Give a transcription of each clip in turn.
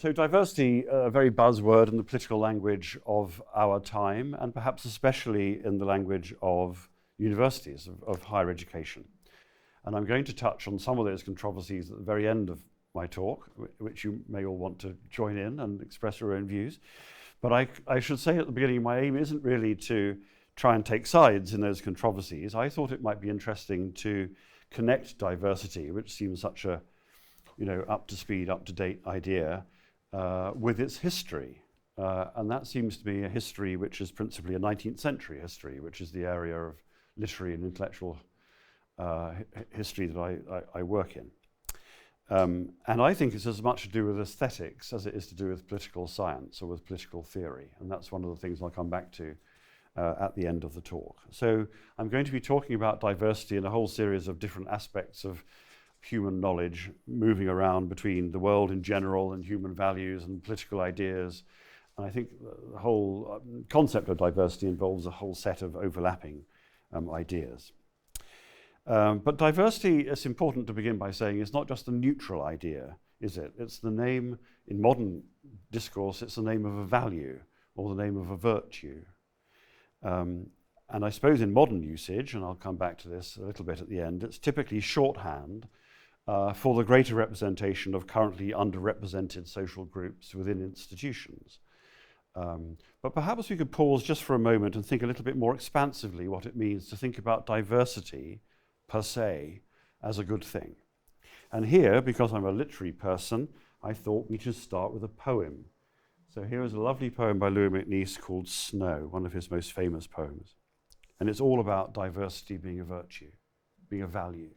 So diversity, a very buzzword in the political language of our time, and perhaps especially in the language of universities, of higher education. And I'm going to touch on some of those controversies at the very end of my talk, which you may all want to join in and express your own views. But I should say at the beginning, my aim isn't really to try and take sides in those controversies. I thought it might be interesting to connect diversity, which seems such a up-to-speed, up-to-date idea, with its history. And that seems to be a history which is principally a 19th century history, which is the area of literary and intellectual history that I work in. And I think it's as much to do with aesthetics as it is to do with political science or with political theory. And that's one of the things I'll come back to at the end of the talk. So I'm going to be talking about diversity in a whole series of different aspects of human knowledge, moving around between the world in general and human values and political ideas. And I think the whole concept of diversity involves a whole set of overlapping ideas. But diversity, it's important to begin by saying, is not just a neutral idea, is it? It's the name, in modern discourse, it's the name of a value or the name of a virtue. And I suppose in modern usage, and I'll come back to this a little bit at the end, it's typically shorthand for the greater representation of currently underrepresented social groups within institutions. But perhaps we could pause just for a moment and think a little bit more expansively what it means to think about diversity per se as a good thing. And here, because I'm a literary person, I thought we should start with a poem. So here is a lovely poem by Louis MacNeice called Snow, one of his most famous poems. And it's all about diversity being a virtue, being a value.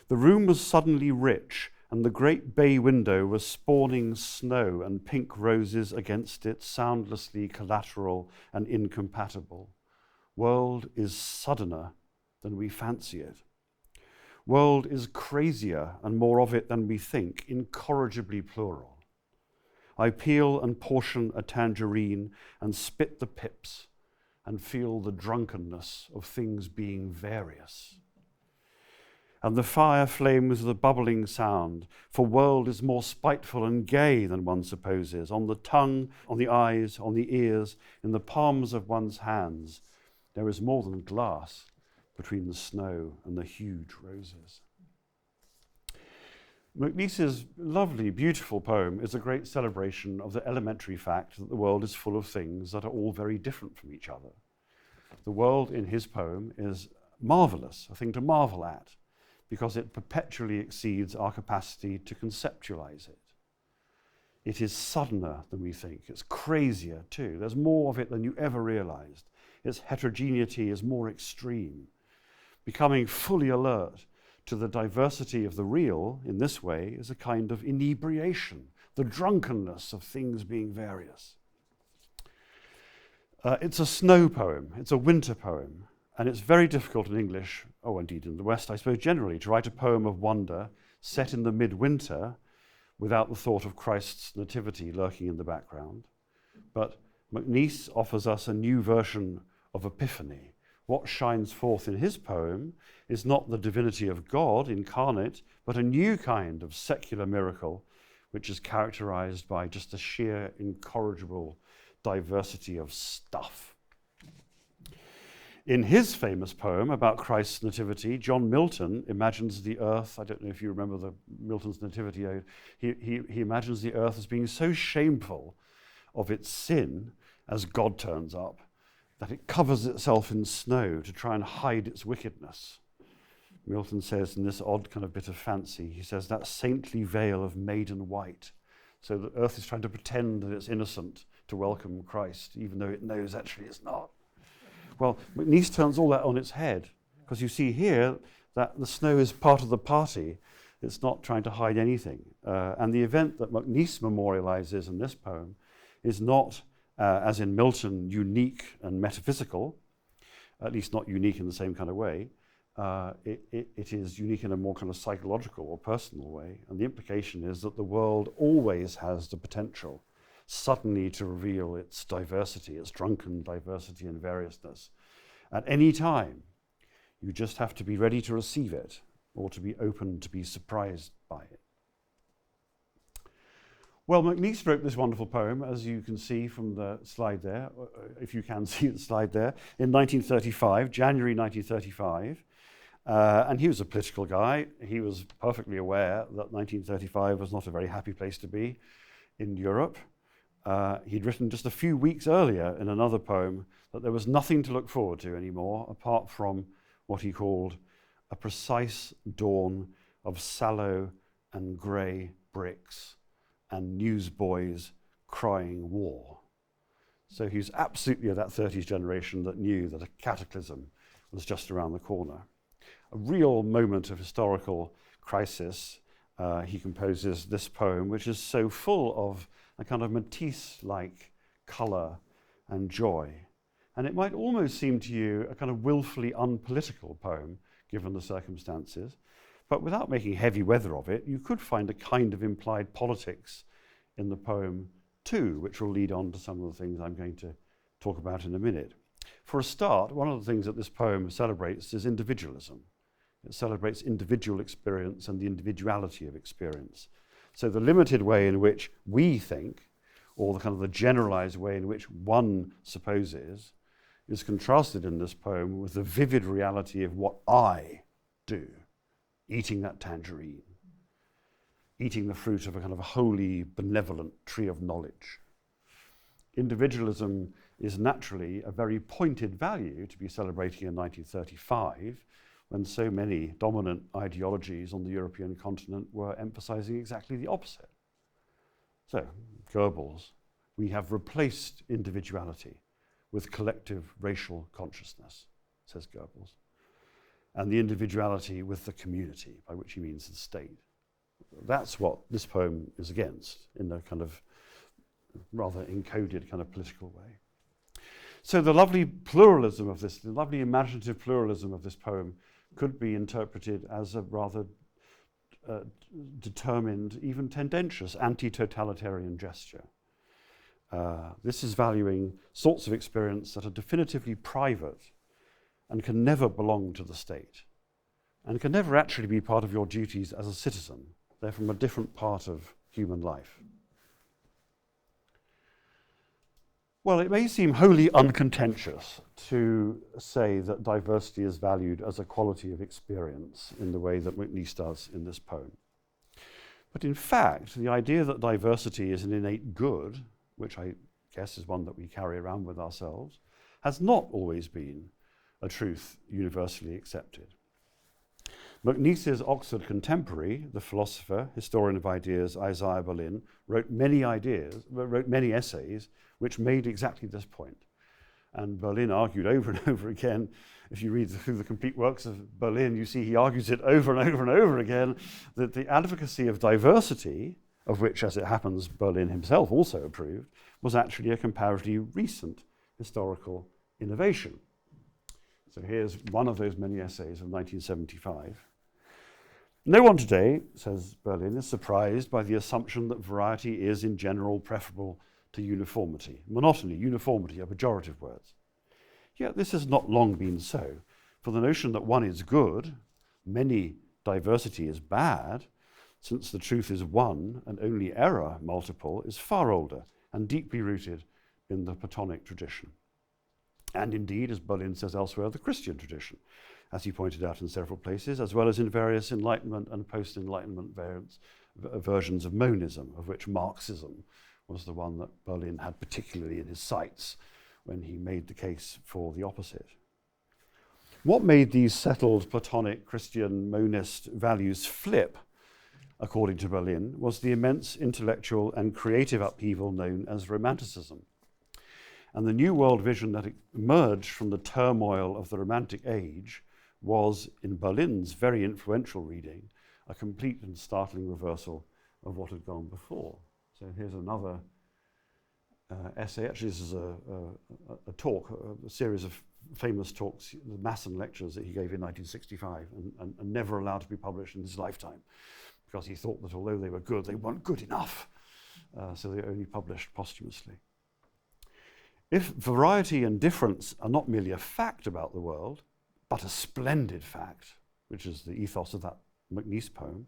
The room was suddenly rich, and the great bay window was spawning snow and pink roses against it, soundlessly collateral and incompatible. World is suddener than we fancy it. World is crazier and more of it than we think, incorrigibly plural. I peel and portion a tangerine and spit the pips and feel the drunkenness of things being various. And the fire flames with a bubbling sound, for world is more spiteful and gay than one supposes, on the tongue, on the eyes, on the ears, in the palms of one's hands. There is more than glass between the snow and the huge roses. MacNeice's lovely, beautiful poem is a great celebration of the elementary fact that the world is full of things that are all very different from each other. The world in his poem is marvelous, a thing to marvel at, because it perpetually exceeds our capacity to conceptualize it. It is suddener than we think. It's crazier too. There's more of it than you ever realized. Its heterogeneity is more extreme. Becoming fully alert to the diversity of the real in this way is a kind of inebriation, the drunkenness of things being various. It's a snow poem, it's a winter poem, and it's very difficult in English, or indeed in the West, I suppose generally, to write a poem of wonder set in the midwinter without the thought of Christ's nativity lurking in the background. But MacNeice offers us a new version of Epiphany. What shines forth in his poem is not the divinity of God incarnate, but a new kind of secular miracle, which is characterized by just a sheer, incorrigible diversity of stuff. In his famous poem about Christ's nativity, John Milton imagines the earth, I don't know if you remember Milton's nativity ode, he imagines the earth as being so shameful of its sin as God turns up, that it covers itself in snow to try and hide its wickedness. Milton says in this odd kind of bit of fancy, he says, that saintly veil of maiden white. So the earth is trying to pretend that it's innocent to welcome Christ, even though it knows actually it's not. Well, MacNeice turns all that on its head, because you see here that the snow is part of the party. It's not trying to hide anything. And the event that MacNeice memorializes in this poem is not, as in Milton, unique and metaphysical, at least not unique in the same kind of way. It is unique in a more kind of psychological or personal way. And the implication is that the world always has the potential suddenly to reveal its diversity, its drunken diversity and variousness. At any time, you just have to be ready to receive it or to be open to be surprised by it. Well, MacNeice wrote this wonderful poem, as you can see from the slide there, if you can see the slide there, in 1935, January 1935. And he was a political guy. He was perfectly aware that 1935 was not a very happy place to be in Europe. He'd written just a few weeks earlier in another poem that there was nothing to look forward to anymore apart from what he called a precise dawn of sallow and grey bricks and newsboys crying war. So he's absolutely of that 30s generation that knew that a cataclysm was just around the corner. A real moment of historical crisis, he composes this poem, which is so full of a kind of Matisse-like colour and joy. And it might almost seem to you a kind of willfully unpolitical poem, given the circumstances. But without making heavy weather of it, you could find a kind of implied politics in the poem too, which will lead on to some of the things I'm going to talk about in a minute. For a start, one of the things that this poem celebrates is individualism. It celebrates individual experience and the individuality of experience. So the limited way in which we think, or the kind of the generalized way in which one supposes, is contrasted in this poem with the vivid reality of what I do, eating that tangerine, eating the fruit of a kind of holy, benevolent tree of knowledge. Individualism is naturally a very pointed value to be celebrating in 1935, when so many dominant ideologies on the European continent were emphasizing exactly the opposite. So, Goebbels, we have replaced individuality with collective racial consciousness, says Goebbels, and the individuality with the community, by which he means the state. That's what this poem is against in a kind of rather encoded kind of political way. So the lovely pluralism of this, the lovely imaginative pluralism of this poem could be interpreted as a rather determined, even tendentious, anti-totalitarian gesture. This is valuing sorts of experience that are definitively private and can never belong to the state, and can never actually be part of your duties as a citizen. They're from a different part of human life. Well, it may seem wholly uncontentious to say that diversity is valued as a quality of experience in the way that MacNeice does in this poem. But in fact, the idea that diversity is an innate good, which I guess is one that we carry around with ourselves, has not always been a truth universally accepted. MacNeice's Oxford contemporary, the philosopher, historian of ideas, Isaiah Berlin, wrote many essays which made exactly this point. And Berlin argued over and over again. If you read through the complete works of Berlin, you see he argues it over and over and over again, that the advocacy of diversity, of which, as it happens, Berlin himself also approved, was actually a comparatively recent historical innovation. So here's one of those many essays of 1975. No one today, says Berlin, is surprised by the assumption that variety is in general preferable to uniformity. Monotony, uniformity are pejorative words. Yet this has not long been so, for the notion that one is good, many diversity is bad, since the truth is one and only error multiple, is far older and deeply rooted in the Platonic tradition. And indeed, as Berlin says elsewhere, the Christian tradition, as he pointed out in several places, as well as in various Enlightenment and post-Enlightenment versions of monism, of which Marxism was the one that Berlin had particularly in his sights when he made the case for the opposite. What made these settled Platonic Christian monist values flip, according to Berlin, was the immense intellectual and creative upheaval known as Romanticism. And the new world vision that emerged from the turmoil of the Romantic age was, in Berlin's very influential reading, a complete and startling reversal of what had gone before. So here's another essay. Actually, this is a talk, a series of famous talks, the Masson lectures that he gave in 1965 and never allowed to be published in his lifetime, because he thought that although they were good, they weren't good enough. So they were only published posthumously. If variety and difference are not merely a fact about the world, but a splendid fact, which is the ethos of that MacNeice poem,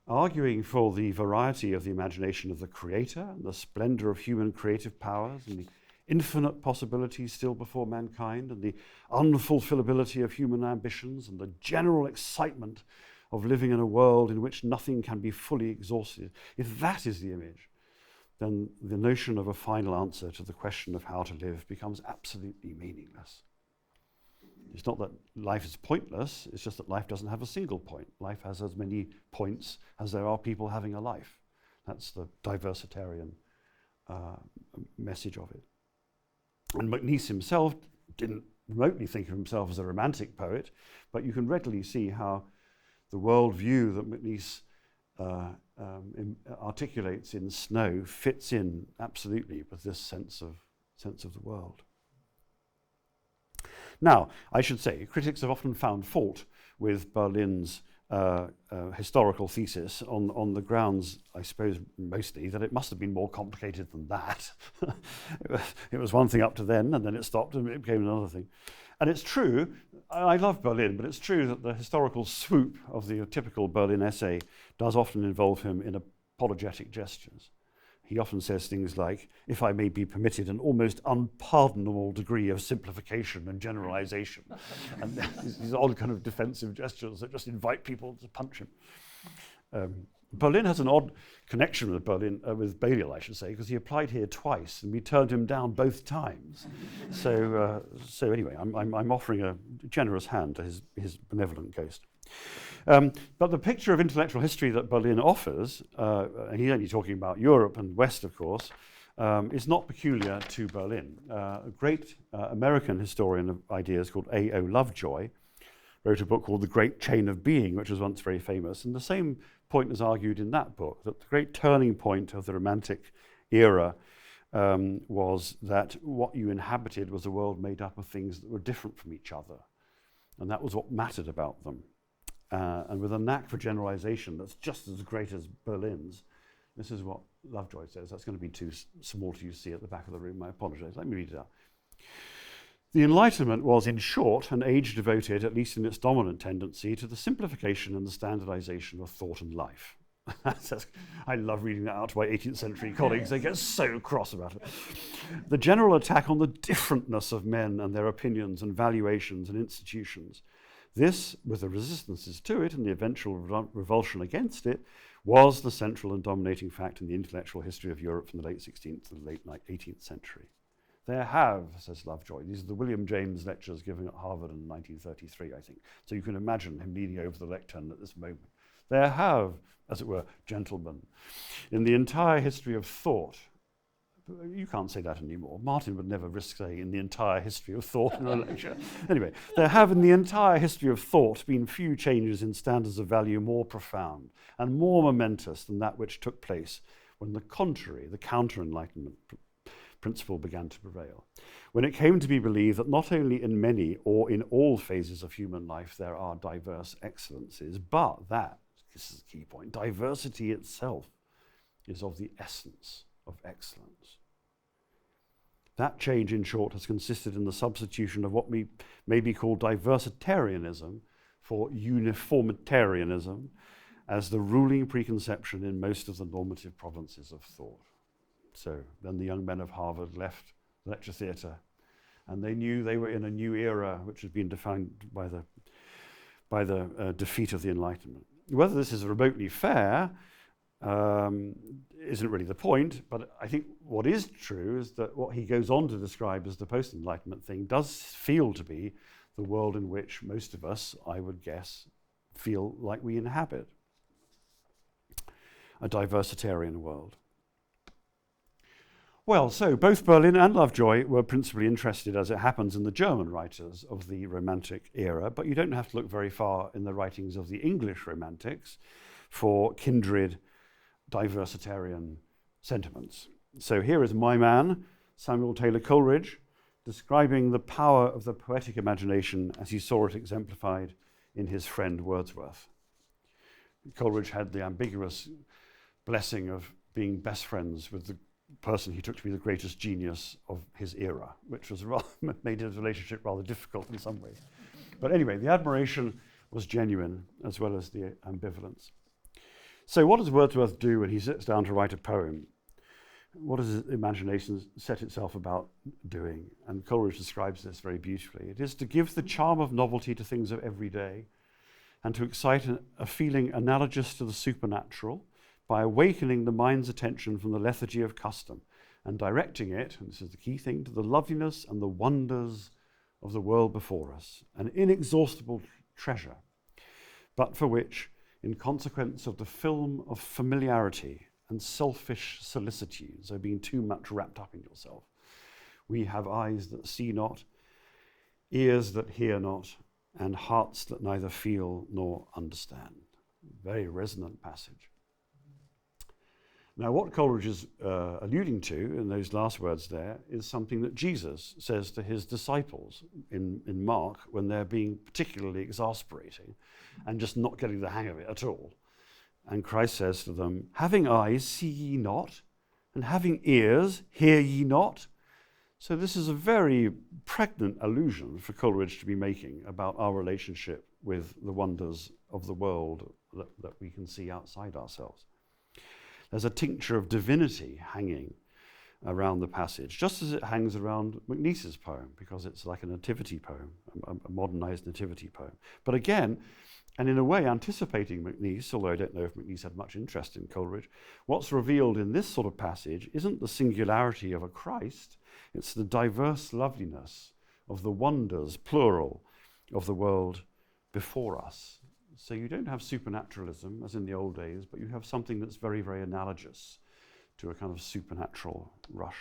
arguing for the variety of the imagination of the creator and the splendor of human creative powers and the infinite possibilities still before mankind and the unfulfillability of human ambitions and the general excitement of living in a world in which nothing can be fully exhausted. If that is the image, then the notion of a final answer to the question of how to live becomes absolutely meaningless. It's not that life is pointless, it's just that life doesn't have a single point. Life has as many points as there are people having a life. That's the diversitarian message of it. And MacNeice himself didn't remotely think of himself as a romantic poet, but you can readily see how the worldview that MacNeice articulates in Snow fits in absolutely with this sense of the world. Now, I should say, critics have often found fault with Berlin's historical thesis on the grounds, I suppose, mostly that it must have been more complicated than that. It was one thing up to then, and then it stopped, and it became another thing. And it's true, I love Berlin, but it's true that the historical swoop of the typical Berlin essay does often involve him in apologetic gestures. He often says things like, if I may be permitted, an almost unpardonable degree of simplification and generalization. And these odd kind of defensive gestures that just invite people to punch him. Berlin has an odd connection with with Balliol, I should say, because he applied here twice and we turned him down both times. So anyway, I'm offering a generous hand to his benevolent ghost. But the picture of intellectual history that Berlin offers, and he's only talking about Europe and West, of course, is not peculiar to Berlin. A great American historian of ideas called A.O. Lovejoy wrote a book called The Great Chain of Being, which was once very famous. And the same point is argued in that book, that the great turning point of the Romantic era was that what you inhabited was a world made up of things that were different from each other. And that was what mattered about them. And with a knack for generalization that's just as great as Berlin's, this is what Lovejoy says. That's going to be too small to you to see at the back of the room. I apologize. Let me read it out. The Enlightenment was, in short, an age devoted, at least in its dominant tendency, to the simplification and the standardization of thought and life. I love reading that out to my 18th century colleagues. They get so cross about it. The general attack on the differentness of men and their opinions and valuations and institutions. This, with the resistances to it and the eventual revulsion against it, was the central and dominating fact in the intellectual history of Europe from the late 16th to the late 18th century. There have, says Lovejoy, these are the William James lectures given at Harvard in 1933, I think. So you can imagine him leaning over the lectern at this moment. There have, as it were, gentlemen, in the entire history of thought, you can't say that anymore. Martin would never risk saying in the entire history of thought in a lecture. Anyway, there have in the entire history of thought been few changes in standards of value more profound and more momentous than that which took place when the contrary, the counter-enlightenment principle began to prevail. When it came to be believed that not only in many or in all phases of human life there are diverse excellences, but that, this is the key point, diversity itself is of the essence of excellence. That change, in short, has consisted in the substitution of what may be called diversitarianism for uniformitarianism as the ruling preconception in most of the normative provinces of thought. So then the young men of Harvard left the lecture theatre, and they knew they were in a new era which had been defined by the defeat of the Enlightenment. Whether this is remotely fair isn't really the point, but I think what is true is that what he goes on to describe as the post-Enlightenment thing does feel to be the world in which most of us, I would guess, feel like we inhabit. A diversitarian world. Well, so both Berlin and Lovejoy were principally interested, as it happens, in the German writers of the Romantic era, but you don't have to look very far in the writings of the English Romantics for kindred diversitarian sentiments. So here is my man, Samuel Taylor Coleridge, describing the power of the poetic imagination as he saw it exemplified in his friend Wordsworth. Coleridge had the ambiguous blessing of being best friends with the person he took to be the greatest genius of his era, which was made his relationship rather difficult in some ways. But anyway, the admiration was genuine as well as the ambivalence. So what does Wordsworth do when he sits down to write a poem? What does his imagination set itself about doing? And Coleridge describes this very beautifully. It is to give the charm of novelty to things of every day and to excite a feeling analogous to the supernatural by awakening the mind's attention from the lethargy of custom and directing it, and this is the key thing, to the loveliness and the wonders of the world before us, an inexhaustible treasure, but for which, in consequence of the film of familiarity and selfish solicitude, so being too much wrapped up in yourself, we have eyes that see not, ears that hear not, and hearts that neither feel nor understand. Very resonant passage. Now, what Coleridge is alluding to in those last words there is something that Jesus says to his disciples in Mark when they're being particularly exasperating and just not getting the hang of it at all. And Christ says to them, having eyes, see ye not, and having ears, hear ye not. So this is a very pregnant allusion for Coleridge to be making about our relationship with the wonders of the world that we can see outside ourselves. There's a tincture of divinity hanging around the passage, just as it hangs around MacNeice's poem, because it's like a nativity poem, a modernized nativity poem. But again, and in a way anticipating MacNeice, although I don't know if MacNeice had much interest in Coleridge, what's revealed in this sort of passage isn't the singularity of a Christ, it's the diverse loveliness of the wonders, plural, of the world before us. So you don't have supernaturalism as in the old days, but you have something that's very, very analogous to a kind of supernatural rush.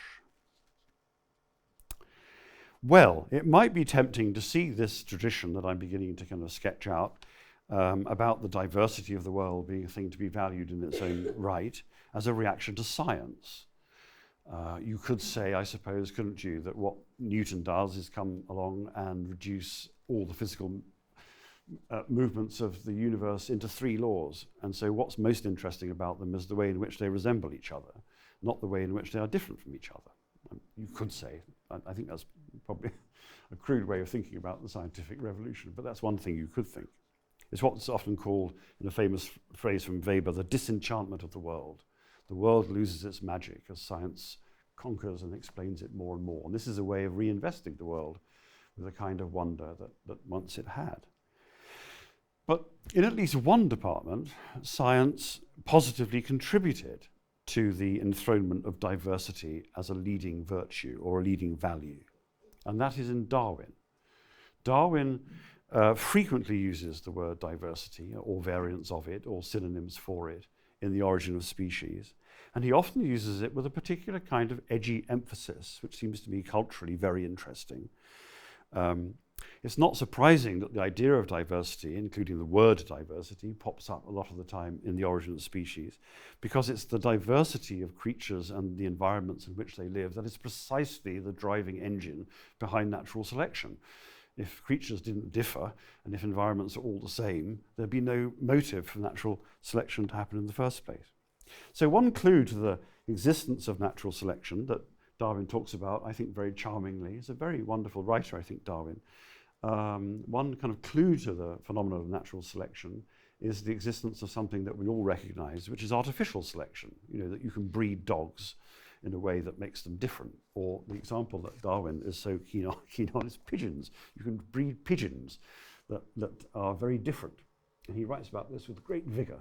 Well, it might be tempting to see this tradition that I'm beginning to kind of sketch out about the diversity of the world being a thing to be valued in its own right as a reaction to science. You could say, I suppose, couldn't you, that what Newton does is come along and reduce all the physical movements of the universe into 3 laws. And so what's most interesting about them is the way in which they resemble each other, not the way in which they are different from each other. You could say, I think that's probably a crude way of thinking about the scientific revolution, but that's one thing you could think. It's what's often called, in a famous phrase from Weber, the disenchantment of the world. The world loses its magic as science conquers and explains it more and more. And this is a way of reinvesting the world with a kind of wonder that once it had. But in at least one department, science positively contributed to the enthronement of diversity as a leading virtue or a leading value, and that is in Darwin. Darwin frequently uses the word diversity, or variants of it, or synonyms for it, in The Origin of Species, and he often uses it with a particular kind of edgy emphasis, which seems to me culturally very interesting. It's not surprising that the idea of diversity, including the word diversity, pops up a lot of the time in The Origin of Species, because it's the diversity of creatures and the environments in which they live that is precisely the driving engine behind natural selection. If creatures didn't differ, and if environments are all the same, there'd be no motive for natural selection to happen in the first place. So one clue to the existence of natural selection that Darwin talks about, I think very charmingly, is a very wonderful writer, I think, Darwin. One kind of clue to the phenomenon of natural selection is the existence of something that we all recognize, which is artificial selection, that you can breed dogs in a way that makes them different. Or the example that Darwin is so keen on is pigeons. You can breed pigeons that are very different. And he writes about this with great vigor.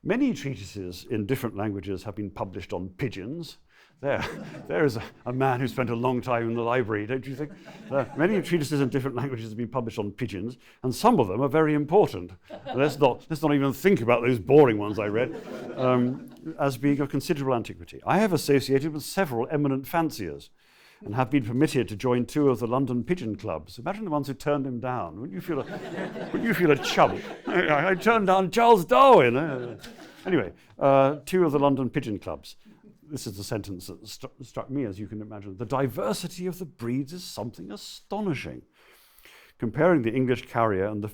Many treatises in different languages have been published on pigeons. There is a man who spent a long time in the library, don't you think? Many treatises in different languages have been published on pigeons, and some of them are very important. Let's not even think about those boring ones I read, as being of considerable antiquity. I have associated with several eminent fanciers and have been permitted to join 2 of the London pigeon clubs. Imagine the ones who turned him down. Wouldn't you feel a chump? I turned down Charles Darwin. Anyway, 2 of the London pigeon clubs. This is the sentence that struck me, as you can imagine. The diversity of the breeds is something astonishing. Comparing the English carrier and the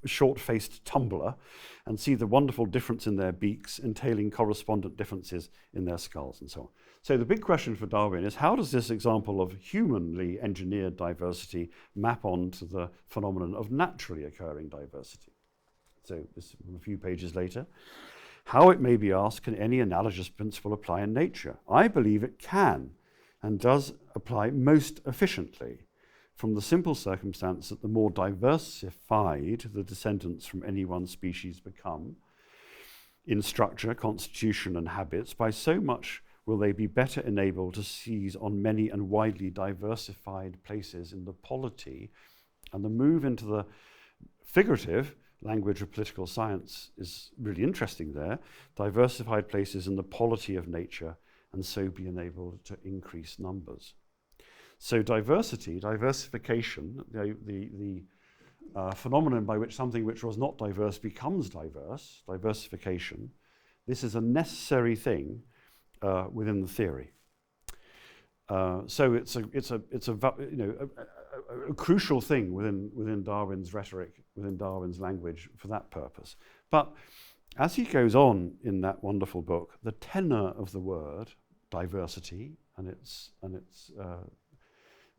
short-faced tumbler, and see the wonderful difference in their beaks, entailing correspondent differences in their skulls, and so on. So the big question for Darwin is, how does this example of humanly engineered diversity map onto the phenomenon of naturally occurring diversity? So this is a few pages later. How, it may be asked, can any analogous principle apply in nature? I believe it can, and does apply most efficiently, from the simple circumstance that the more diversified the descendants from any one species become, in structure, constitution, and habits, by so much will they be better enabled to seize on many and widely diversified places in the polity. And the move into the figurative language of political science is really interesting there. Diversified places in the polity of nature, and so be enabled to increase numbers. So diversification, the phenomenon by which something which was not diverse becomes diverse, diversification, this is a necessary thing within the theory. So it's a crucial thing within Darwin's rhetoric, within Darwin's language for that purpose. But as he goes on in that wonderful book, the tenor of the word diversity and its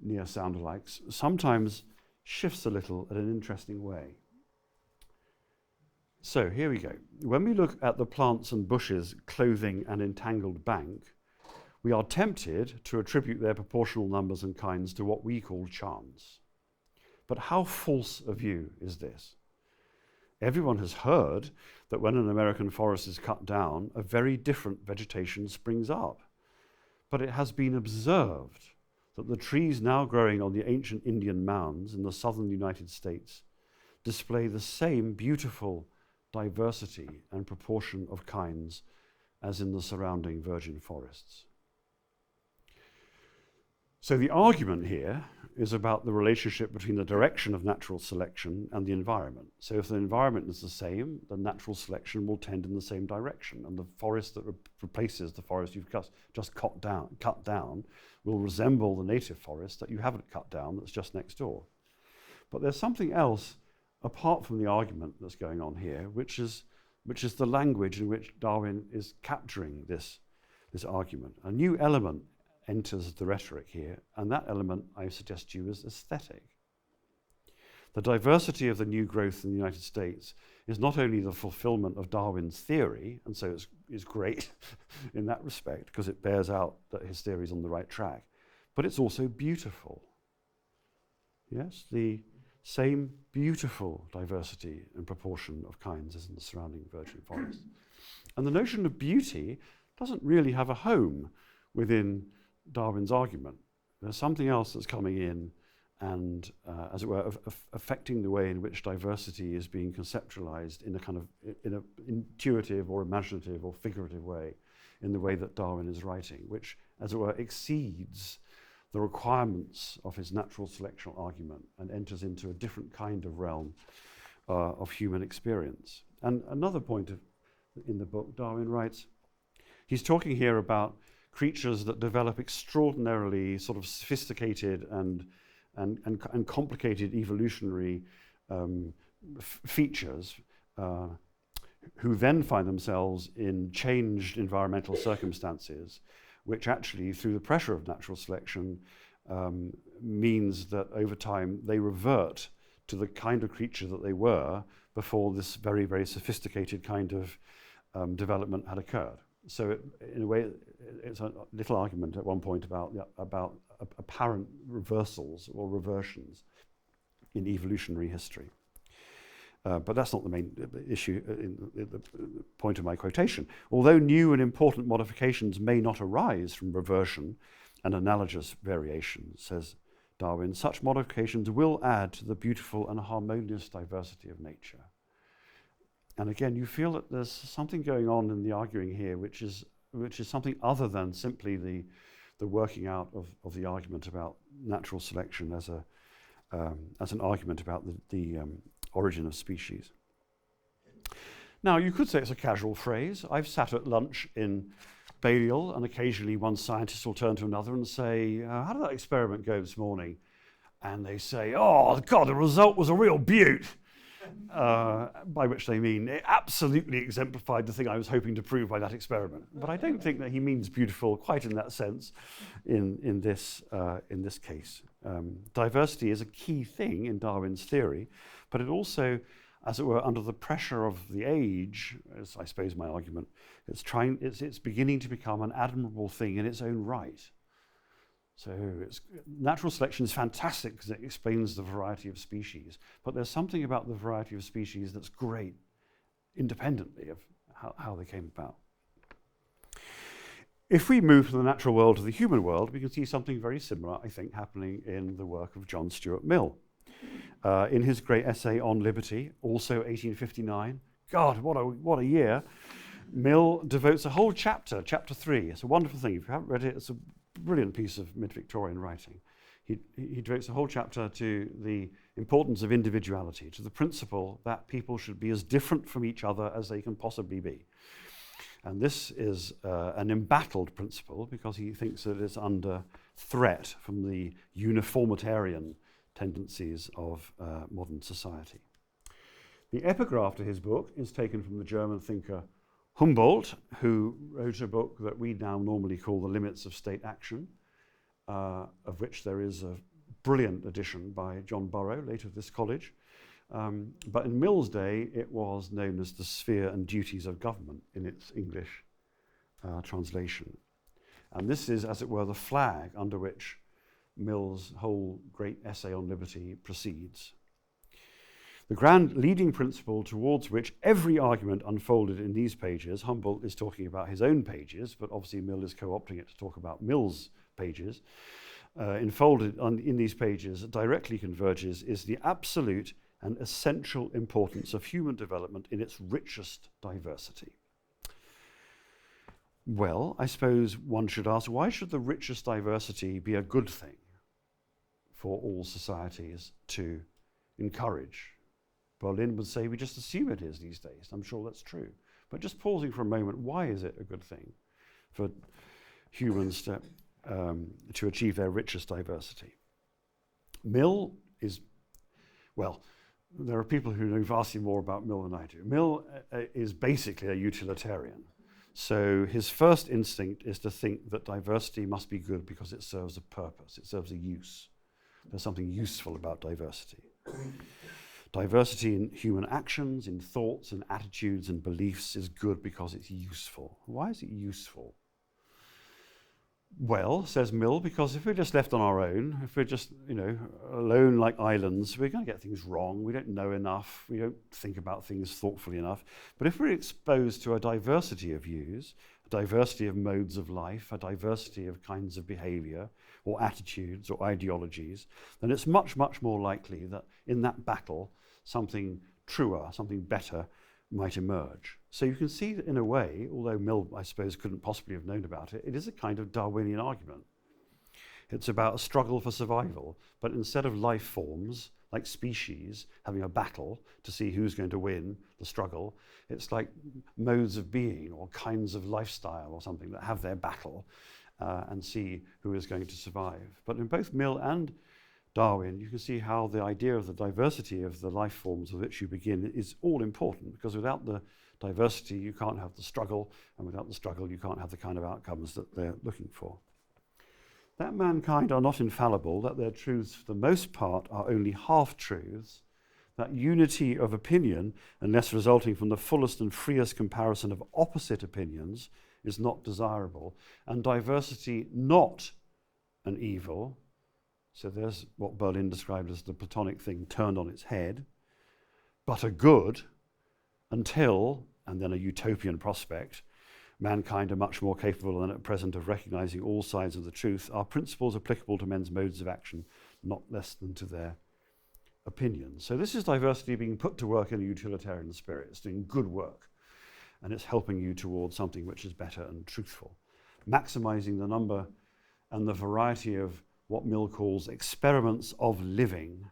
near sound-alikes sometimes shifts a little in an interesting way. So here we go. When we look at the plants and bushes clothing an entangled bank, we are tempted to attribute their proportional numbers and kinds to what we call chance. But how false a view is this? Everyone has heard that when an American forest is cut down, a very different vegetation springs up. But it has been observed that the trees now growing on the ancient Indian mounds in the southern United States display the same beautiful diversity and proportion of kinds as in the surrounding virgin forests. So the argument here is about the relationship between the direction of natural selection and the environment. So if the environment is the same, then natural selection will tend in the same direction, and the forest that replaces the forest you've just cut down will resemble the native forest that you haven't cut down that's just next door. But there's something else apart from the argument that's going on here, which is the language in which Darwin is capturing this argument. A new element enters the rhetoric here, and that element, I suggest to you, is aesthetic. The diversity of the new growth in the United States is not only the fulfillment of Darwin's theory, and so it's great in that respect, because it bears out that his theory is on the right track, but it's also beautiful. Yes, the same beautiful diversity and proportion of kinds as in the surrounding virgin forest. And the notion of beauty doesn't really have a home within Darwin's argument. There's something else that's coming in and, as it were, affecting the way in which diversity is being conceptualized in a kind of in an intuitive or imaginative or figurative way, in the way that Darwin is writing, which, as it were, exceeds the requirements of his natural selection argument and enters into a different kind of realm of human experience. And another point in the book, Darwin writes, he's talking here about creatures that develop extraordinarily sort of sophisticated and complicated evolutionary features, who then find themselves in changed environmental circumstances, which actually, through the pressure of natural selection, means that over time they revert to the kind of creature that they were before this very, very sophisticated kind of development had occurred. So in a way, it's a little argument at one point about apparent reversals or reversions in evolutionary history. But that's not the main issue, the point of my quotation. Although new and important modifications may not arise from reversion and analogous variation, says Darwin, such modifications will add to the beautiful and harmonious diversity of nature. And again, you feel that there's something going on in the arguing here, which is something other than simply the working out of the argument about natural selection as an argument about the origin of species. Now, you could say it's a casual phrase. I've sat at lunch in Balliol, and occasionally one scientist will turn to another and say, how did that experiment go this morning? And they say, oh, God, the result was a real beaut. By which they mean it absolutely exemplified the thing I was hoping to prove by that experiment. But I don't think that he means beautiful quite in that sense in this case. Diversity is a key thing in Darwin's theory, but it also as it were, under the pressure of the age, as I suppose my argument, it's beginning to become an admirable thing in its own right. So natural selection is fantastic because it explains the variety of species, but there's something about the variety of species that's great, independently of how they came about. If we move from the natural world to the human world, we can see something very similar, I think, happening in the work of John Stuart Mill. In his great essay on liberty, also 1859, God, what a year, Mill devotes a whole chapter, chapter 3. It's a wonderful thing. If you haven't read it, it's a brilliant piece of mid-Victorian writing. He devotes a whole chapter to the importance of individuality, to the principle that people should be as different from each other as they can possibly be. And this is an embattled principle because he thinks that it's under threat from the uniformitarian tendencies of modern society. The epigraph to his book is taken from the German thinker Humboldt, who wrote a book that we now normally call The Limits of State Action, of which there is a brilliant edition by John Burrow, late of this college. But in Mill's day, it was known as The Sphere and Duties of Government in its English translation. And this is, as it were, the flag under which Mill's whole great essay on liberty proceeds. The grand leading principle towards which every argument unfolded in these pages, Humboldt is talking about his own pages, but obviously Mill is co-opting it to talk about Mill's pages, enfolded in these pages directly converges, is the absolute and essential importance of human development in its richest diversity. Well, I suppose one should ask, why should the richest diversity be a good thing for all societies to encourage? Berlin would say we just assume it is these days. I'm sure that's true. But just pausing for a moment, why is it a good thing for humans to achieve their richest diversity? Mill is, well, there are people who know vastly more about Mill than I do. Mill is basically a utilitarian. So his first instinct is to think that diversity must be good because it serves a purpose, it serves a use. There's something useful about diversity. Diversity in human actions, in thoughts and attitudes and beliefs is good because it's useful. Why is it useful? Well, says Mill, because if we're just left on our own, if we're just, alone like islands, we're going to get things wrong. We don't know enough. We don't think about things thoughtfully enough. But if we're exposed to a diversity of views, a diversity of modes of life, a diversity of kinds of behavior or attitudes or ideologies, then it's much, much more likely that in that battle, something truer, something better might emerge. So you can see that in a way, although Mill, I suppose, couldn't possibly have known about it, it is a kind of Darwinian argument. It's about a struggle for survival, but instead of life forms, like species, having a battle to see who's going to win the struggle, it's like modes of being or kinds of lifestyle or something that have their battle and see who is going to survive. But in both Mill and Darwin, you can see how the idea of the diversity of the life forms with which you begin is all important, because without the diversity, you can't have the struggle, and without the struggle, you can't have the kind of outcomes that they're looking for. That mankind are not infallible, that their truths, for the most part, are only half-truths, that unity of opinion, unless resulting from the fullest and freest comparison of opposite opinions, is not desirable, and diversity not an evil. So there's what Berlin described as the Platonic thing turned on its head, but a good until, and then a utopian prospect, mankind are much more capable than at present of recognizing all sides of the truth, are principles applicable to men's modes of action, not less than to their opinions. So this is diversity being put to work in a utilitarian spirit. It's doing good work, and it's helping you towards something which is better and truthful. Maximizing the number and the variety of what Mill calls experiments of living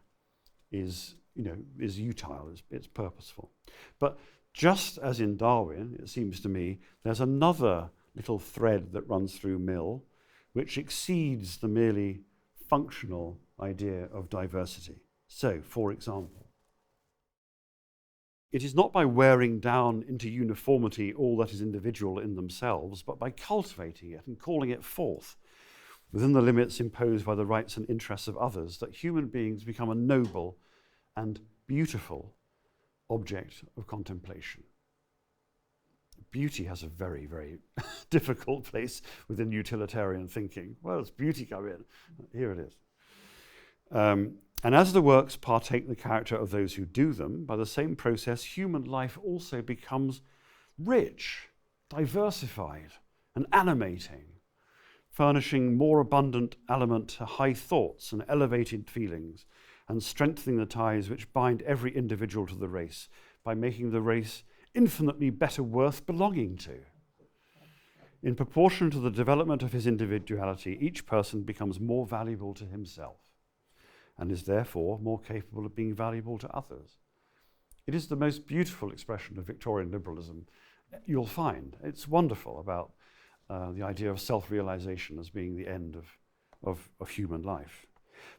is utile, it's purposeful. But just as in Darwin, it seems to me, there's another little thread that runs through Mill, which exceeds the merely functional idea of diversity. So, for example, it is not by wearing down into uniformity all that is individual in themselves, but by cultivating it and calling it forth within the limits imposed by the rights and interests of others, that human beings become a noble and beautiful object of contemplation. Beauty has a very, very difficult place within utilitarian thinking. Where does beauty come in? Here it is. And as the works partake the character of those who do them, by the same process, human life also becomes rich, diversified, and animating, furnishing more abundant aliment to high thoughts and elevated feelings, and strengthening the ties which bind every individual to the race, by making the race infinitely better worth belonging to. In proportion to the development of his individuality, each person becomes more valuable to himself, and is therefore more capable of being valuable to others. It is the most beautiful expression of Victorian liberalism you'll find. It's wonderful about the idea of self-realization as being the end of human life.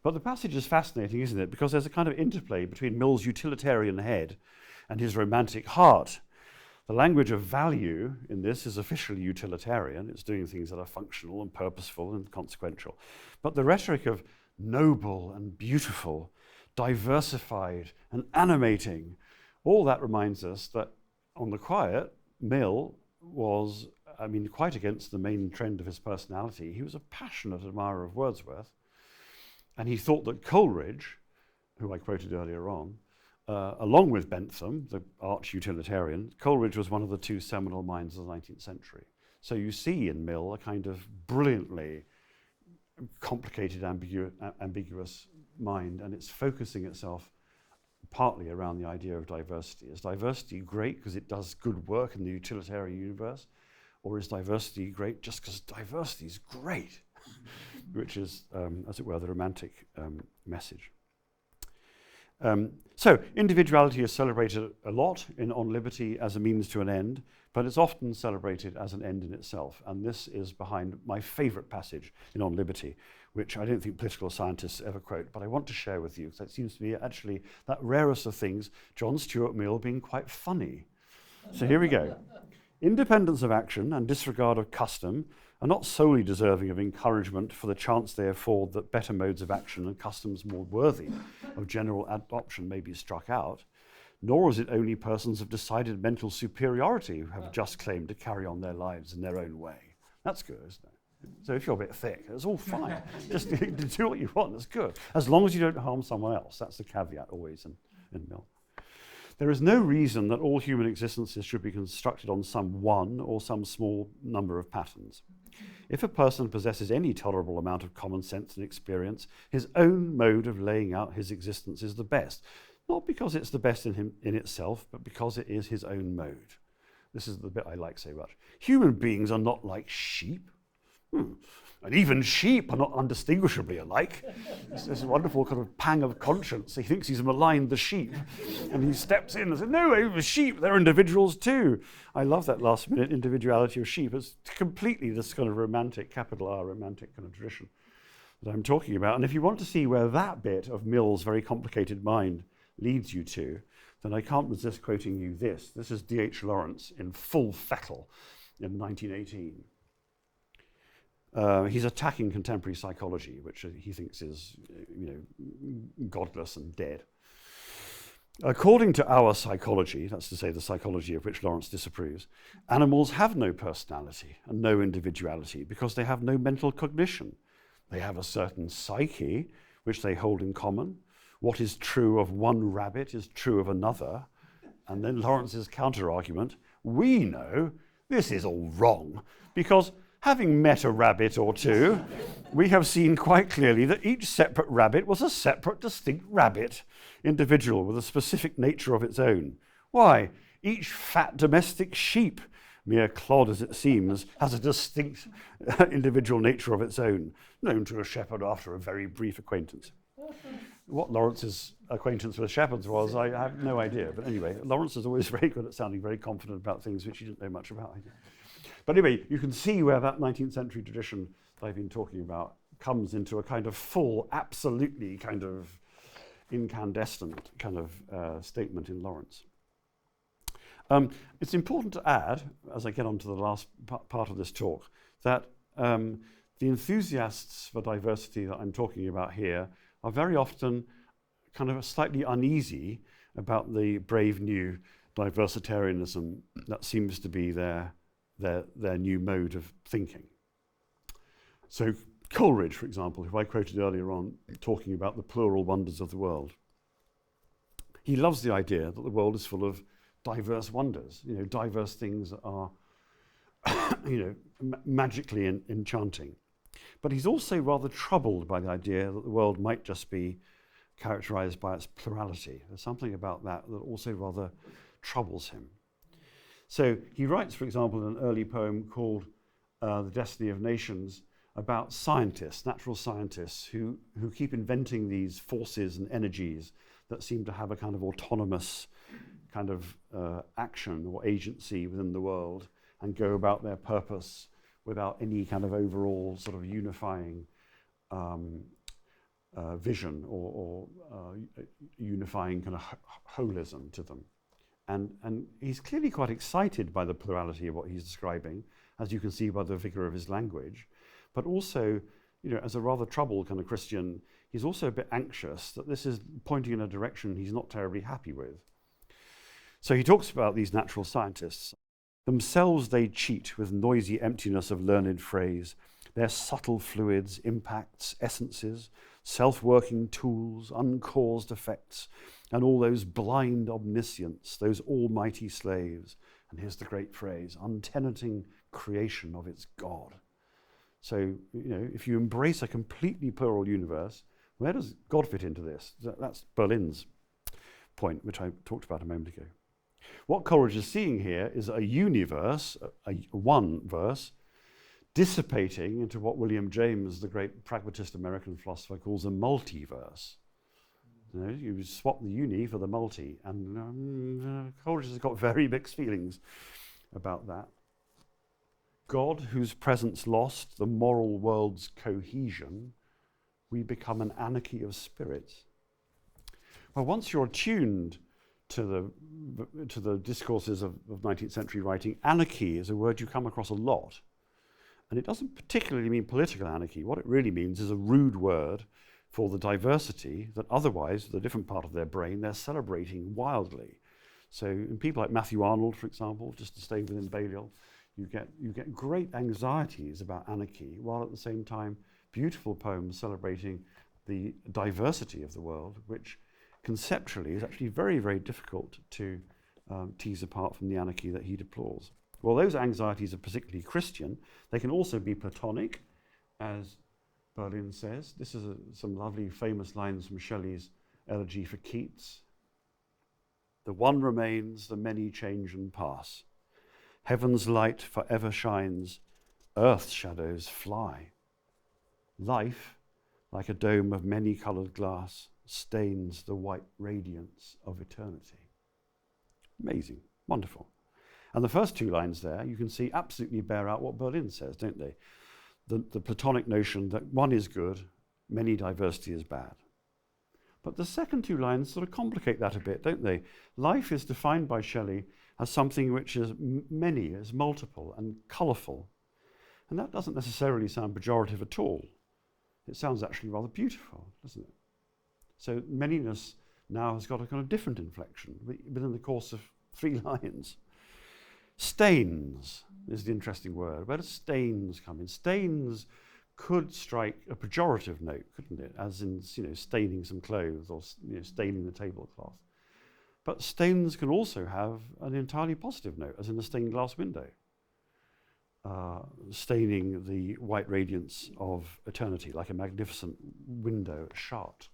But the passage is fascinating, isn't it? Because there's a kind of interplay between Mill's utilitarian head and his romantic heart. The language of value in this is officially utilitarian. It's doing things that are functional and purposeful and consequential. But the rhetoric of noble and beautiful, diversified and animating, all that reminds us that on the quiet, Mill was, quite against the main trend of his personality. He was a passionate admirer of Wordsworth, and he thought that Coleridge, who I quoted earlier on, along with Bentham, the arch-utilitarian, Coleridge was one of the two seminal minds of the 19th century. So you see in Mill a kind of brilliantly complicated, ambiguous mind, and it's focusing itself partly around the idea of diversity. Is diversity great because it does good work in the utilitarian universe, or is diversity great just because diversity is great? Which is, as it were, the romantic message. So individuality is celebrated a lot On Liberty as a means to an end, but it's often celebrated as an end in itself. And this is behind my favorite passage in On Liberty, which I don't think political scientists ever quote, but I want to share with you, because it seems to me actually that rarest of things, John Stuart Mill being quite funny. So here we go. Independence of action and disregard of custom are not solely deserving of encouragement for the chance they afford that better modes of action and customs more worthy of general adoption may be struck out, nor is it only persons of decided mental superiority who have just claimed to carry on their lives in their own way. That's good, isn't it? So if you're a bit thick, it's all fine. Just do what you want, that's good. As long as you don't harm someone else. That's the caveat always in Mill. There is no reason that all human existences should be constructed on some one or some small number of patterns. If a person possesses any tolerable amount of common sense and experience, his own mode of laying out his existence is the best, not because it's the best in him in itself, but because it is his own mode. This is the bit I like so much. Human beings are not like sheep. And even sheep are not undistinguishably alike. It's this wonderful kind of pang of conscience. He thinks he's maligned the sheep. And he steps in and says, no, the sheep, they're individuals too. I love that last minute individuality of sheep. It's completely this kind of romantic, capital R, romantic kind of tradition that I'm talking about. And if you want to see where that bit of Mill's very complicated mind leads you to, then I can't resist quoting you this. This is D.H. Lawrence in full fettle in 1918. He's attacking contemporary psychology, which he thinks is, godless and dead. According to our psychology, that's to say the psychology of which Lawrence disapproves, animals have no personality and no individuality because they have no mental cognition. They have a certain psyche, which they hold in common. What is true of one rabbit is true of another. And then Lawrence's counter-argument, we know this is all wrong because having met a rabbit or two, we have seen quite clearly that each separate rabbit was a separate, distinct rabbit, individual with a specific nature of its own. Why? Each fat domestic sheep, mere clod as it seems, has a distinct individual nature of its own, known to a shepherd after a very brief acquaintance. What Lawrence's acquaintance with shepherds was, I have no idea. But anyway, Lawrence is always very good at sounding very confident about things which he didn't know much about. But anyway, you can see where that 19th century tradition that I've been talking about comes into a kind of full, absolutely kind of incandescent kind of statement in Lawrence. It's important to add, as I get on to the last part of this talk, that the enthusiasts for diversity that I'm talking about here are very often kind of slightly uneasy about the brave new diversitarianism that seems to be their new mode of thinking. So Coleridge, for example, who I quoted earlier on, talking about the plural wonders of the world, he loves the idea that the world is full of diverse wonders, diverse things that are magically enchanting. But he's also rather troubled by the idea that the world might just be characterized by its plurality. There's something about that that also rather troubles him. So he writes, for example, in an early poem called The Destiny of Nations, about scientists, natural scientists, who keep inventing these forces and energies that seem to have a kind of autonomous kind of action or agency within the world and go about their purpose without any kind of overall sort of unifying vision or unifying kind of holism to them. And he's clearly quite excited by the plurality of what he's describing, as you can see by the vigor of his language. But also, as a rather troubled kind of Christian, he's also a bit anxious that this is pointing in a direction he's not terribly happy with. So he talks about these natural scientists. Themselves they cheat with noisy emptiness of learned phrase, their subtle fluids, impacts, essences, self-working tools, uncaused effects, and all those blind omniscients, those almighty slaves. And here's the great phrase, untenanting creation of its God. So, if you embrace a completely plural universe, where does God fit into this? That's Berlin's point, which I talked about a moment ago. What Coleridge is seeing here is a universe, a one verse, dissipating into what William James, the great pragmatist American philosopher, calls a multiverse. You swap the uni for the multi, and Coleridge has got very mixed feelings about that. God, whose presence lost the moral world's cohesion, we become an anarchy of spirits. Well, once you're attuned to the discourses of 19th century writing, anarchy is a word you come across a lot. And it doesn't particularly mean political anarchy. What it really means is a rude word for the diversity that otherwise, the different part of their brain, they're celebrating wildly. So in people like Matthew Arnold, for example, just to stay within Balliol, you get great anxieties about anarchy, while at the same time, beautiful poems celebrating the diversity of the world, which conceptually is actually very, very difficult to tease apart from the anarchy that he deplores. Well, those anxieties are particularly Christian. They can also be Platonic, as Berlin says. This is some lovely famous lines from Shelley's Elegy for Keats. The one remains, the many change and pass. Heaven's light forever shines, earth's shadows fly. Life, like a dome of many-coloured glass, stains the white radiance of eternity. Amazing, wonderful. And the first two lines there, you can see absolutely bear out what Berlin says, don't they? The Platonic notion that one is good, many diversity is bad. But the second two lines sort of complicate that a bit, don't they? Life is defined by Shelley as something which is many, is multiple and colourful. And that doesn't necessarily sound pejorative at all. It sounds actually rather beautiful, doesn't it? So manyness now has got a kind of different inflection within the course of 3 lines. Stains is the interesting word. Where does stains come in? Stains could strike a pejorative note, couldn't it? As in, staining some clothes or staining the tablecloth. But stains can also have an entirely positive note, as in a stained glass window, staining the white radiance of eternity, like a magnificent window at Chartres.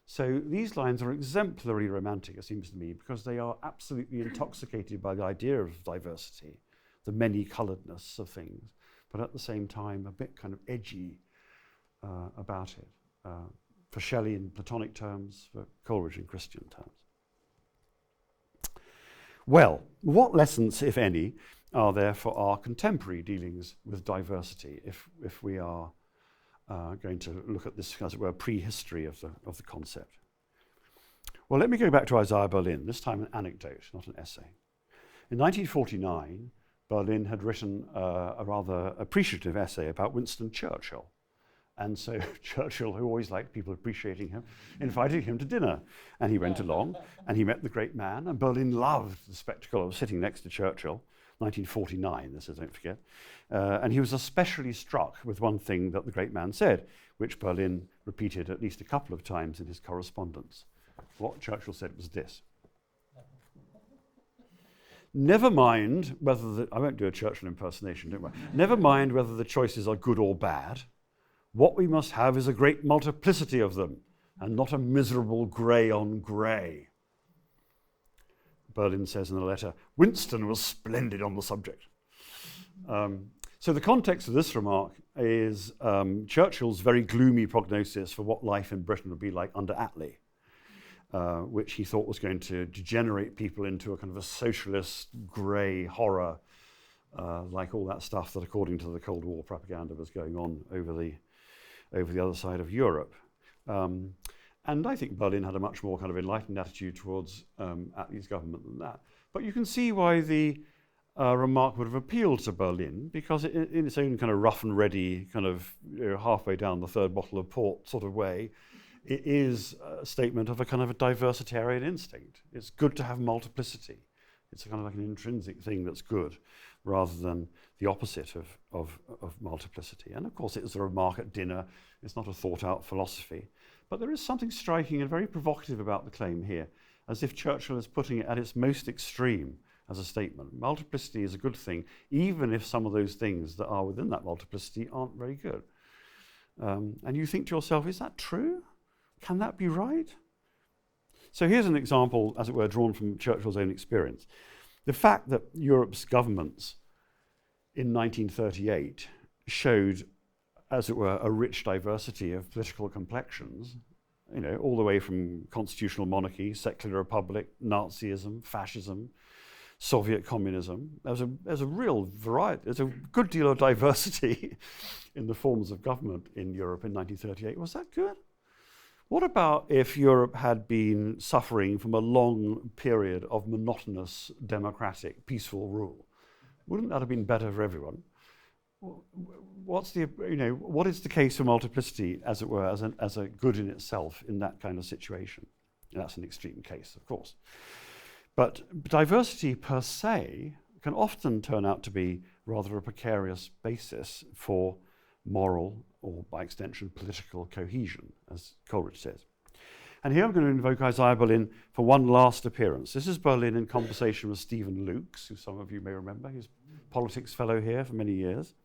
So these lines are exemplary romantic, it seems to me, because they are absolutely intoxicated by the idea of diversity, the many-colouredness of things, but at the same time a bit kind of edgy about it. For Shelley in Platonic terms, for Coleridge in Christian terms. Well, what lessons, if any, are there for our contemporary dealings with diversity, if we are going to look at this, as it were, prehistory of the concept? Well, let me go back to Isaiah Berlin, this time an anecdote, not an essay. In 1949, Berlin had written a rather appreciative essay about Winston Churchill And so Churchill, who always liked people appreciating him, invited him to dinner. And he went along, and he met the great man, and Berlin loved the spectacle of sitting next to Churchill. 1949, this is, don't forget. And he was especially struck with one thing that the great man said, which Berlin repeated at least a couple of times in his correspondence. What Churchill said was this: never mind whether I won't do a Churchill impersonation, don't worry. Never mind whether the choices are good or bad. What we must have is a great multiplicity of them, and not a miserable grey on grey. Berlin says in a letter, Winston was splendid on the subject. So the context of this remark is Churchill's very gloomy prognosis for what life in Britain would be like under Attlee, which he thought was going to degenerate people into a kind of a socialist grey horror, like all that stuff that, according to the Cold War propaganda, was going on over the other side of Europe. And I think Berlin had a much more kind of enlightened attitude towards Attlee's government than that. But you can see why the remark would have appealed to Berlin, because in its own kind of rough and ready, kind of halfway down the third bottle of port sort of way, it is a statement of a kind of a diversitarian instinct. It's good to have multiplicity. It's kind of like an intrinsic thing that's good, rather than the opposite of multiplicity. And of course, it's a remark at dinner. It's not a thought-out philosophy. But there is something striking and very provocative about the claim here, as if Churchill is putting it at its most extreme as a statement. Multiplicity is a good thing, even if some of those things that are within that multiplicity aren't very good. And you think to yourself, is that true? Can that be right? So here's an example, as it were, drawn from Churchill's own experience. The fact that Europe's governments in 1938 showed, as it were, a rich diversity of political complexions, all the way from constitutional monarchy, secular republic, Nazism, fascism, Soviet communism. There's a real variety, there's a good deal of diversity in the forms of government in Europe in 1938. Was that good? What about if Europe had been suffering from a long period of monotonous, democratic, peaceful rule? Wouldn't that have been better for everyone? What is the case for multiplicity, as it were, as a good in itself in that kind of situation? And that's an extreme case, of course. But diversity per se can often turn out to be rather a precarious basis for moral, or by extension, political cohesion, as Coleridge says. And here I'm going to invoke Isaiah Berlin for one last appearance. This is Berlin in conversation with Stephen Lukes, who some of you may remember. He's a politics fellow here for many years.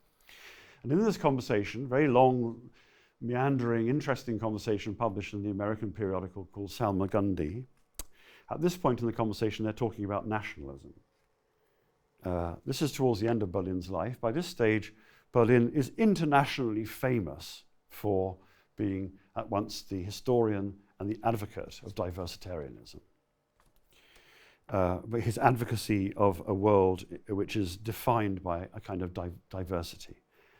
And in this conversation, very long, meandering, interesting conversation published in the American periodical called Salmagundi, at this point in the conversation, they're talking about nationalism. This is towards the end of Berlin's life. By this stage, Berlin is internationally famous for being at once the historian and the advocate of diversitarianism. But his advocacy of a world which is defined by a kind of diversity.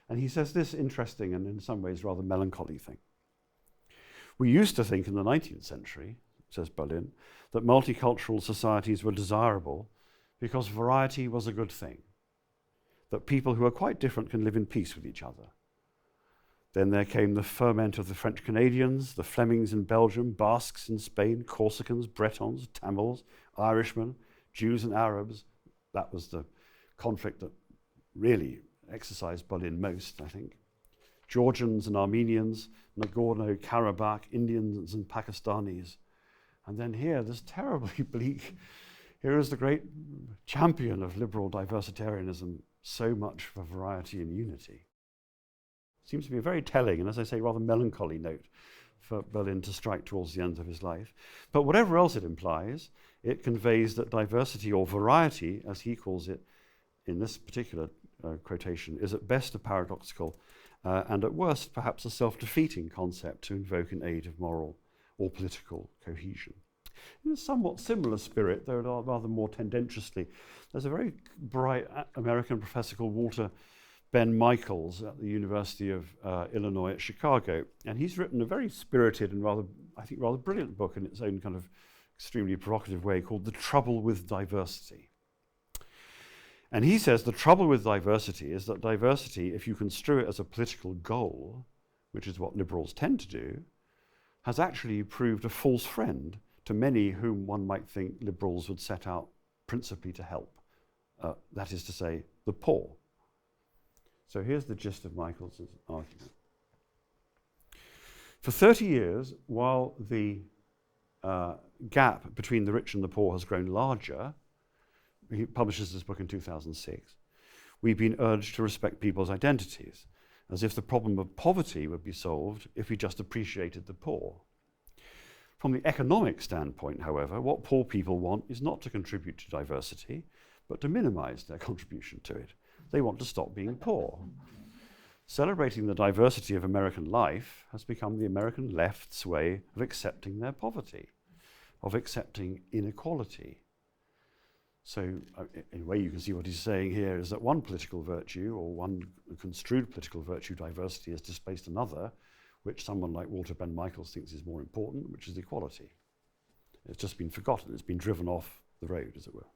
And he says this interesting and in some ways rather melancholy thing. We used to think in the 19th century, says Berlin, that multicultural societies were desirable because variety was a good thing, that people who are quite different can live in peace with each other. Then there came the ferment of the French Canadians, the Flemings in Belgium, Basques in Spain, Corsicans, Bretons, Tamils, Irishmen, Jews and Arabs. That was the conflict that really exercised Berlin most, I think. Georgians and Armenians, Nagorno-Karabakh, Indians and Pakistanis. And then here, this terribly bleak, here is the great champion of liberal diversitarianism, so much for variety and unity. Seems to be a very telling, and as I say, rather melancholy note for Berlin to strike towards the end of his life. But whatever else it implies, it conveys that diversity or variety, as he calls it in this particular quotation, is at best a paradoxical and at worst perhaps a self-defeating concept to invoke in aid of moral or political cohesion. In a somewhat similar spirit, though rather more tendentiously, there's a very bright American professor called Walter Ben Michaels at the University of Illinois at Chicago, and he's written a very spirited and rather brilliant book in its own kind of extremely provocative way called The Trouble with Diversity. And he says the trouble with diversity is that diversity, if you construe it as a political goal, which is what liberals tend to do, has actually proved a false friend to many whom one might think liberals would set out principally to help. That is to say, the poor. So here's the gist of Michael's argument. For 30 years, while the gap between the rich and the poor has grown larger, he publishes this book in 2006, we've been urged to respect people's identities, as if the problem of poverty would be solved if we just appreciated the poor. From the economic standpoint, however, what poor people want is not to contribute to diversity, but to minimize their contribution to it. They want to stop being poor. Celebrating the diversity of American life has become the American left's way of accepting their poverty, of accepting inequality. So, in a way, you can see what he's saying here is that one political virtue, or one construed political virtue, diversity, has displaced another, which someone like Walter Ben Michaels thinks is more important, which is equality. It's just been forgotten. It's been driven off the road, as it were.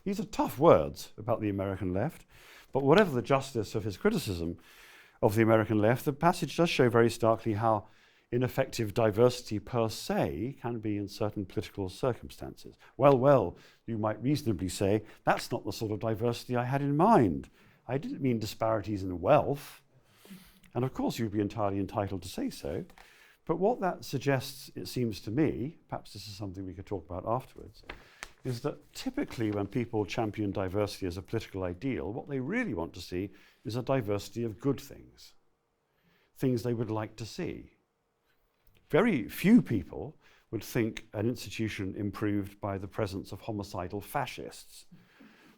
These are tough words about the American left, but whatever the justice of his criticism of the American left, the passage does show very starkly how ineffective diversity per se can be in certain political circumstances. Well, you might reasonably say, that's not the sort of diversity I had in mind. I didn't mean disparities in wealth. And of course, you'd be entirely entitled to say so. But what that suggests, it seems to me, perhaps this is something we could talk about afterwards, is that typically when people champion diversity as a political ideal, what they really want to see is a diversity of good things, things they would like to see. Very few people would think an institution improved by the presence of homicidal fascists.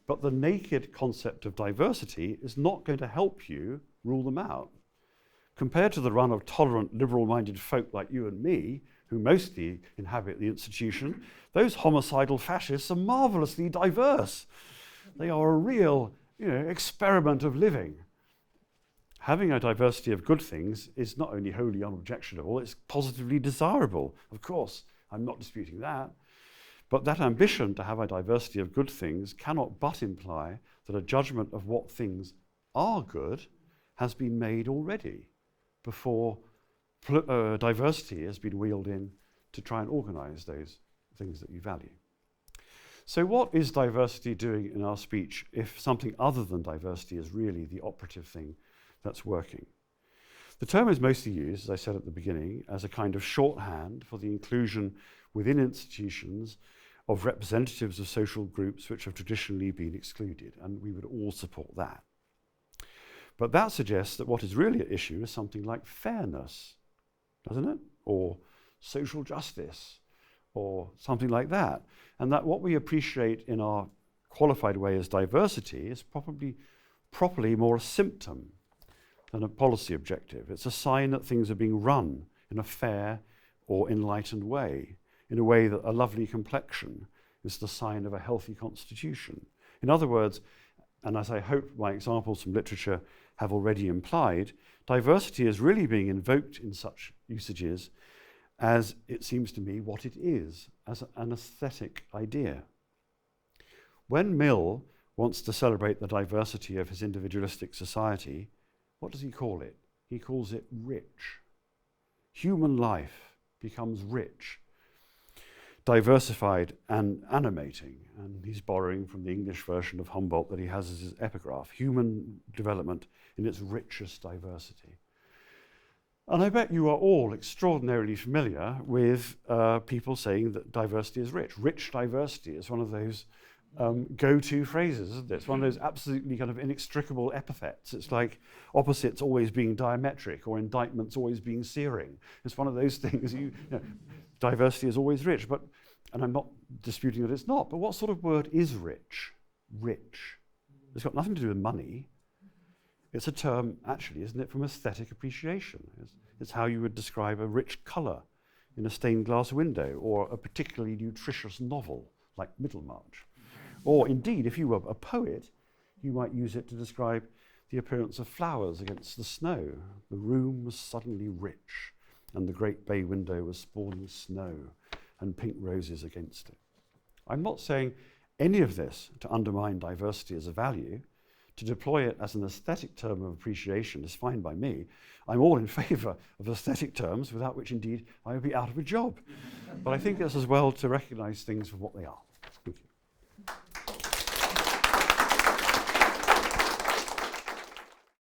But the naked concept of diversity is not going to help you rule them out. Compared to the run of tolerant, liberal-minded folk like you and me, who mostly inhabit the institution, those homicidal fascists are marvelously diverse. They are a real, experiment of living. Having a diversity of good things is not only wholly unobjectionable, it's positively desirable. Of course, I'm not disputing that. But that ambition to have a diversity of good things cannot but imply that a judgment of what things are good has been made already before diversity has been wheeled in to try and organize those things that you value. So what is diversity doing in our speech if something other than diversity is really the operative thing that's working? The term is mostly used, as I said at the beginning, as a kind of shorthand for the inclusion within institutions of representatives of social groups which have traditionally been excluded, and we would all support that. But that suggests that what is really at issue is something like fairness, doesn't it? Or social justice, or something like that. And that what we appreciate in our qualified way as diversity is properly more a symptom than a policy objective. It's a sign that things are being run in a fair or enlightened way, in a way that a lovely complexion is the sign of a healthy constitution. In other words, and as I hope my examples from literature have already implied, diversity is really being invoked in such usages as it seems to me what it is, as an aesthetic idea. When Mill wants to celebrate the diversity of his individualistic society, what does he call it? He calls it rich. Human life becomes rich, diversified and animating. And he's borrowing from the English version of Humboldt that he has as his epigraph, human development in its richest diversity. And I bet you are all extraordinarily familiar with people saying that diversity is rich. Rich diversity is one of those go-to phrases, isn't it? It's one of those absolutely kind of inextricable epithets. It's like opposites always being diametric or indictments always being searing. It's one of those things, diversity is always rich, and I'm not disputing that it's not, but what sort of word is rich? Rich. It's got nothing to do with money. It's a term, actually, isn't it, from aesthetic appreciation. It's how you would describe a rich colour in a stained glass window, or a particularly nutritious novel like Middlemarch. Or indeed, if you were a poet, you might use it to describe the appearance of flowers against the snow. The room was suddenly rich, and the great bay window was spawning snow and pink roses against it. I'm not saying any of this to undermine diversity as a value. to deploy it as an aesthetic term of appreciation is fine by me. I'm all in favour of aesthetic terms, without which indeed I would be out of a job. But I think it's as well to recognise things for what they are.